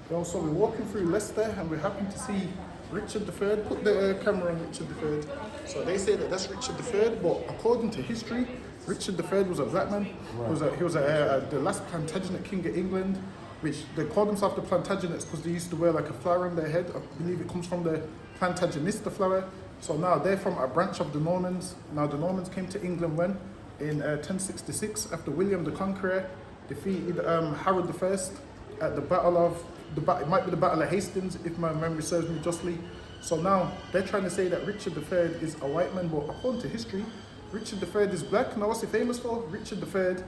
So we're walking through Leicester and we happen to see Richard III. Put the camera on Richard III. So they say that that's Richard III, but according to history, Richard III was a black man. He was the last Plantagenet king of England, which they called themselves the Plantagenets because they used to wear like a flower on their head. I believe it comes from the Plantagenista flower. So now they're from a branch of the Normans. Now the Normans came to England when? In 1066 after William the Conqueror defeated Harold I at the Battle of it might be the Battle of Hastings, if my memory serves me justly. So now they're trying to say that Richard III is a white man, but according to history, Richard III is black. Now what's he famous for? Richard III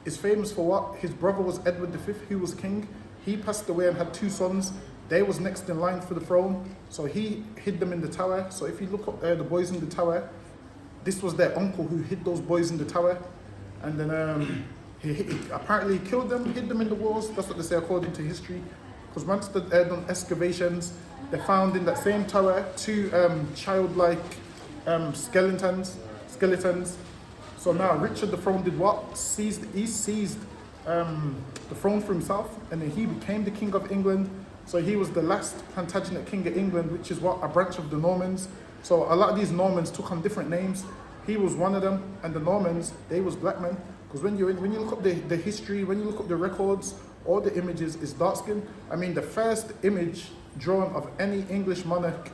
is famous for what? His brother was Edward V, who was king. He passed away and had two sons. They was next in line for the throne, so he hid them in the tower. So if you look up there, the boys in the tower, this was their uncle who hid those boys in the tower, and then he apparently killed them, hid them in the walls. That's what they say according to history. Because once they done excavations, they found in that same tower two childlike skeletons. So now Richard the Throne did what? He seized the throne for himself, and then he became the king of England. So he was the last Plantagenet king of England, which is what? A branch of the Normans. So a lot of these Normans took on different names. He was one of them, and the Normans, they was black men. Because when you look up the history, when you look up the records, all the images is dark skin. I mean, the first image drawn of any English monarch,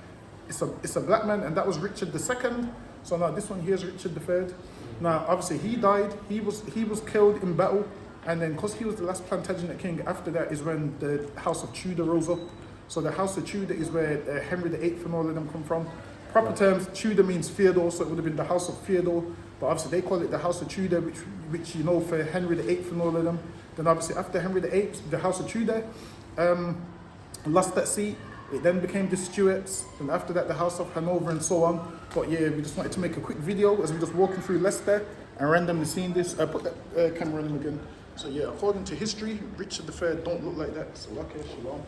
it's a black man, and that was Richard II. So now this one here is Richard III. Now obviously he died. He was killed in battle, and then because he was the last Plantagenet king, after that is when the House of Tudor rose up. So the House of Tudor is where Henry VIII and all of them come from. Proper terms, Tudor means Theodore, so it would have been the House of Theodore. But obviously they call it the House of Tudor, which you know for Henry VIII and all of them. Then obviously after Henry VIII, the House of Tudor lost that seat. It then became the Stuarts, and after that the House of Hanover and so on. But yeah, we just wanted to make a quick video as we're just walking through Leicester and randomly seeing this. Put that camera on him again. So yeah, according to history, Richard III don't look like that. So okay, shalom.